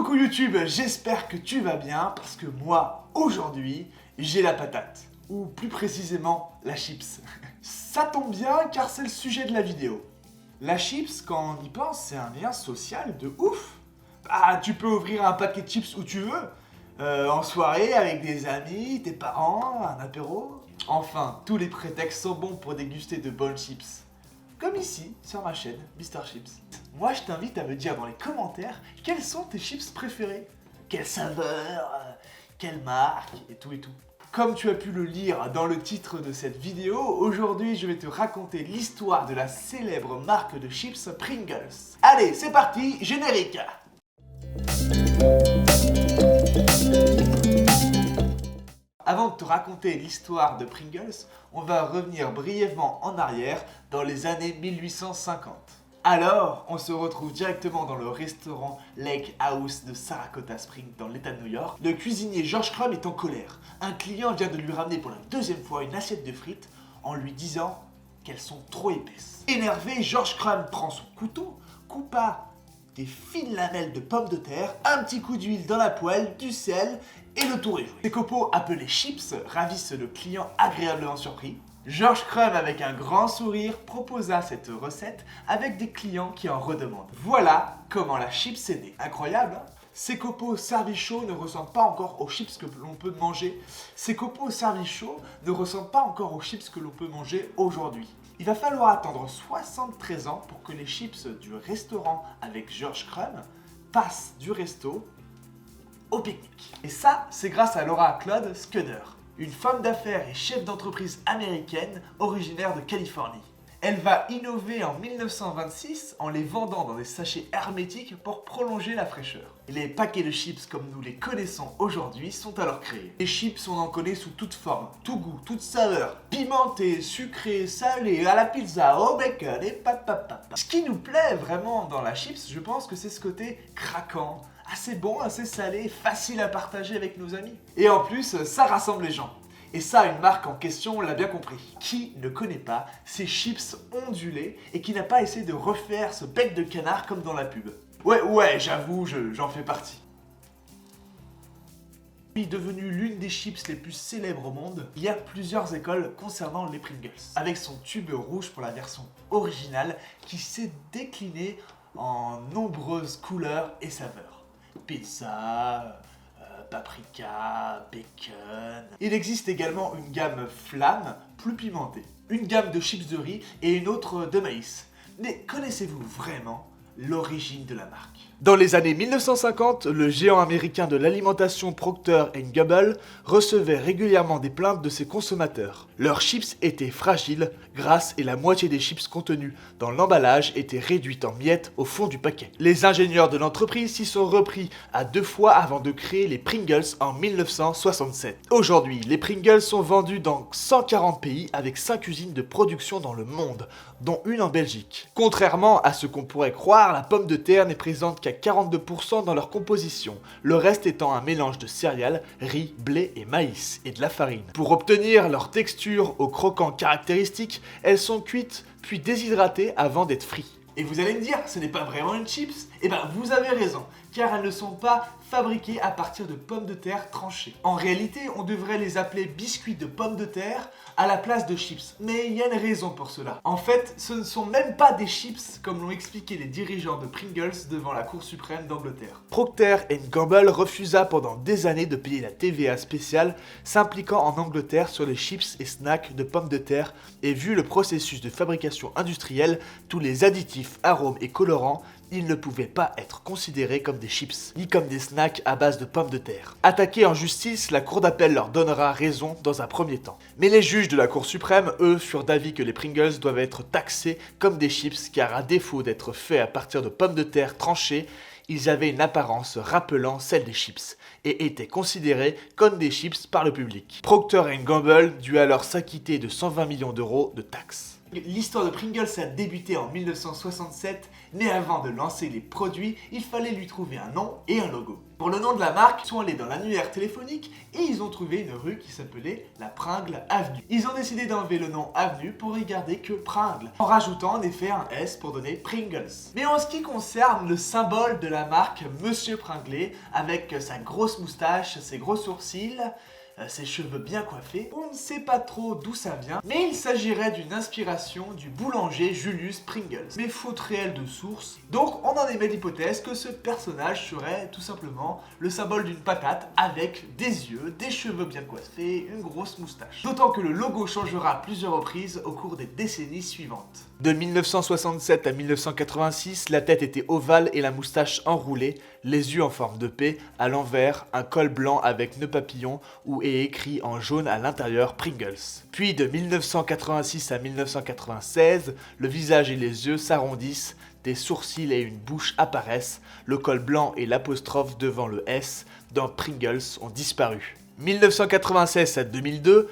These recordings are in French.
Coucou YouTube, j'espère que tu vas bien parce que moi, aujourd'hui, j'ai la patate. Ou plus précisément, la chips. Ça tombe bien car c'est le sujet de la vidéo. La chips, quand on y pense, c'est un lien social de ouf. Ah, tu peux ouvrir un paquet de chips où tu veux. En soirée, avec des amis, tes parents, un apéro. Enfin, tous les prétextes sont bons pour déguster de bonnes chips. Comme ici, sur ma chaîne, Mr Chips. Moi, je t'invite à me dire dans les commentaires quelles sont tes chips préférées. Quelle saveur, quelle marque, et tout et tout. Comme tu as pu le lire dans le titre de cette vidéo, aujourd'hui je vais te raconter l'histoire de la célèbre marque de chips Pringles. Allez, c'est parti, générique! Avant de te raconter l'histoire de Pringles, on va revenir brièvement en arrière dans les années 1850. Alors, on se retrouve directement dans le restaurant Lake House de Sarasota Springs dans l'état de New York. Le cuisinier George Crumb est en colère. Un client vient de lui ramener pour la deuxième fois une assiette de frites en lui disant qu'elles sont trop épaisses. Énervé, George Crumb prend son couteau, coupa des fines lamelles de pommes de terre, un petit coup d'huile dans la poêle, du sel et le tour est joué. Ces copeaux appelés chips ravissent le client agréablement surpris. George Crumb, avec un grand sourire, proposa cette recette avec des clients qui en redemandent. Voilà comment la chips est née. Incroyable, hein? Ces copeaux servis chauds ne ressemblent pas encore aux chips que l'on peut manger. Ces copeaux servis chauds ne ressemblent pas encore aux chips que l'on peut manger aujourd'hui. Il va falloir attendre 73 ans pour que les chips du restaurant avec George Crumb passent du resto au pique-nique. Et ça, c'est grâce à Laura Claude Scudder, une femme d'affaires et chef d'entreprise américaine originaire de Californie. Elle va innover en 1926 en les vendant dans des sachets hermétiques pour prolonger la fraîcheur. Les paquets de chips comme nous les connaissons aujourd'hui sont alors créés. Les chips, on en connaît sous toutes formes, tout goût, toute saveur, pimenté, sucré, salé, à la pizza, au bacon et papapapa. Ce qui nous plaît vraiment dans la chips, je pense que c'est ce côté craquant, assez bon, assez salé, facile à partager avec nos amis. Et en plus, ça rassemble les gens. Et ça, une marque en question l'a bien compris. Qui ne connaît pas ces chips ondulés et qui n'a pas essayé de refaire ce bec de canard comme dans la pub? Ouais, j'avoue, j'en fais partie. Devenue l'une des chips les plus célèbres au monde, il y a plusieurs écoles concernant les Pringles. Avec son tube rouge pour la version originale qui s'est décliné en nombreuses couleurs et saveurs. Pizza, paprika, bacon. Il existe également une gamme flamme plus pimentée, une gamme de chips de riz et une autre de maïs. Mais connaissez-vous vraiment l'origine de la marque? Dans les années 1950, le géant américain de l'alimentation Procter & Gamble recevait régulièrement des plaintes de ses consommateurs. Leurs chips étaient fragiles, grasses et la moitié des chips contenues dans l'emballage étaient réduites en miettes au fond du paquet. Les ingénieurs de l'entreprise s'y sont repris à 2 fois avant de créer les Pringles en 1967. Aujourd'hui, les Pringles sont vendus dans 140 pays avec 5 usines de production dans le monde, dont une en Belgique. Contrairement à ce qu'on pourrait croire, la pomme de terre n'est présente qu'à 42% dans leur composition, le reste étant un mélange de céréales, riz, blé et maïs, et de la farine. Pour obtenir leur texture au croquant caractéristique, elles sont cuites puis déshydratées avant d'être frites. Et vous allez me dire, ce n'est pas vraiment une chips? Eh ben vous avez raison, car elles ne sont pas fabriquées à partir de pommes de terre tranchées. En réalité, on devrait les appeler biscuits de pommes de terre à la place de chips. Mais il y a une raison pour cela. En fait, ce ne sont même pas des chips, comme l'ont expliqué les dirigeants de Pringles devant la Cour suprême d'Angleterre. Procter & Gamble refusa pendant des années de payer la TVA spéciale s'impliquant en Angleterre sur les chips et snacks de pommes de terre, et vu le processus de fabrication industrielle, tous les additifs, arômes et colorants, ils ne pouvaient pas être considérés comme des chips, ni comme des snacks à base de pommes de terre. Attaqués en justice, la cour d'appel leur donnera raison dans un premier temps. Mais les juges de la Cour suprême, eux, furent d'avis que les Pringles doivent être taxés comme des chips car à défaut d'être faits à partir de pommes de terre tranchées, ils avaient une apparence rappelant celle des chips et étaient considérés comme des chips par le public. Procter & Gamble dut alors s'acquitter de 120 millions d'euros de taxes. L'histoire de Pringles a débuté en 1967, mais avant de lancer les produits, il fallait lui trouver un nom et un logo. Pour le nom de la marque, ils sont allés dans l'annuaire téléphonique et ils ont trouvé une rue qui s'appelait la Pringle Avenue. Ils ont décidé d'enlever le nom Avenue pour y garder que Pringle, en rajoutant en effet un S pour donner Pringles. Mais en ce qui concerne le symbole de la marque, Monsieur Pringlet, avec sa grosse moustache, ses gros sourcils, ses cheveux bien coiffés, on ne sait pas trop d'où ça vient, mais il s'agirait d'une inspiration du boulanger Julius Pringles. Mais faute réelle de source, donc on en émet l'hypothèse que ce personnage serait tout simplement le symbole d'une patate avec des yeux, des cheveux bien coiffés, une grosse moustache. D'autant que le logo changera à plusieurs reprises au cours des décennies suivantes. De 1967 à 1986, la tête était ovale et la moustache enroulée, les yeux en forme de P, à l'envers, un col blanc avec nœud papillon où est écrit en jaune à l'intérieur Pringles. Puis de 1986 à 1996, le visage et les yeux s'arrondissent, des sourcils et une bouche apparaissent, le col blanc et l'apostrophe devant le S dans Pringles ont disparu. 1996 à 2002,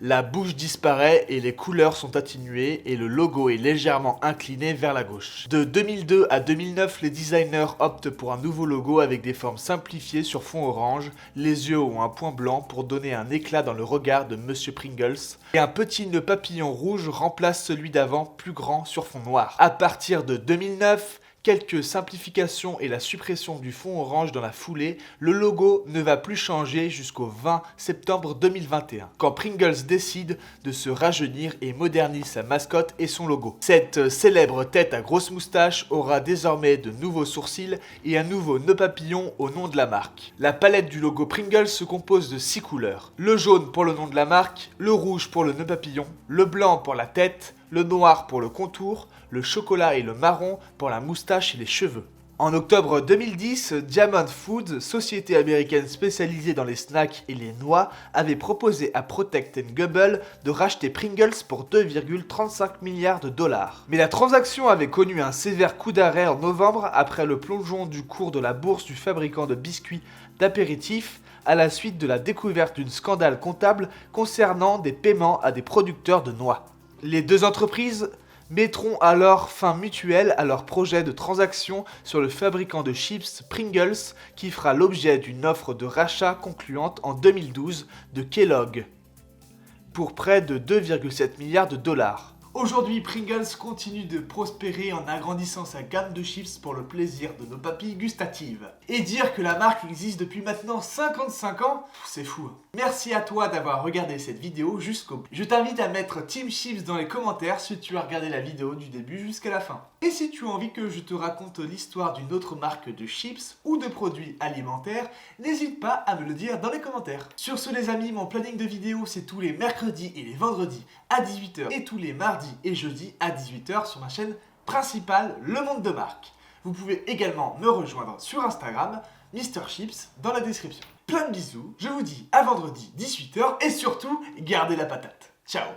la bouche disparaît et les couleurs sont atténuées et le logo est légèrement incliné vers la gauche. De 2002 à 2009, les designers optent pour un nouveau logo avec des formes simplifiées sur fond orange, les yeux ont un point blanc pour donner un éclat dans le regard de Monsieur Pringles, et un petit nœud papillon rouge remplace celui d'avant plus grand sur fond noir. À partir de 2009, quelques simplifications et la suppression du fond orange dans la foulée, le logo ne va plus changer jusqu'au 20 septembre 2021, quand Pringles décide de se rajeunir et modernise sa mascotte et son logo. Cette célèbre tête à grosse moustache aura désormais de nouveaux sourcils et un nouveau nœud papillon au nom de la marque. La palette du logo Pringles se compose de 6 couleurs. Le jaune pour le nom de la marque, le rouge pour le nœud papillon, le blanc pour la tête, le noir pour le contour, le chocolat et le marron pour la moustache et les cheveux. En octobre 2010, Diamond Foods, société américaine spécialisée dans les snacks et les noix, avait proposé à Procter & Gamble de racheter Pringles pour 2,35 milliards de dollars. Mais la transaction avait connu un sévère coup d'arrêt en novembre après le plongeon du cours de la bourse du fabricant de biscuits d'apéritifs à la suite de la découverte d'un scandale comptable concernant des paiements à des producteurs de noix. Les deux entreprises mettront alors fin mutuelle à leur projet de transaction sur le fabricant de chips Pringles qui fera l'objet d'une offre de rachat concluante en 2012 de Kellogg pour près de 2,7 milliards de dollars. Aujourd'hui, Pringles continue de prospérer en agrandissant sa gamme de chips pour le plaisir de nos papilles gustatives. Et dire que la marque existe depuis maintenant 55 ans, c'est fou. Merci à toi d'avoir regardé cette vidéo jusqu'au bout. Je t'invite à mettre Team Chips dans les commentaires si tu as regardé la vidéo du début jusqu'à la fin. Et si tu as envie que je te raconte l'histoire d'une autre marque de chips ou de produits alimentaires, n'hésite pas à me le dire dans les commentaires. Sur ce les amis, mon planning de vidéos c'est tous les mercredis et les vendredis à 18 h et tous les mardis et jeudis à 18 h sur ma chaîne principale Le Monde de Marque. Vous pouvez également me rejoindre sur Instagram, Mr Chips, dans la description. Plein de bisous, je vous dis à vendredi 18 h et surtout, gardez la patate. Ciao.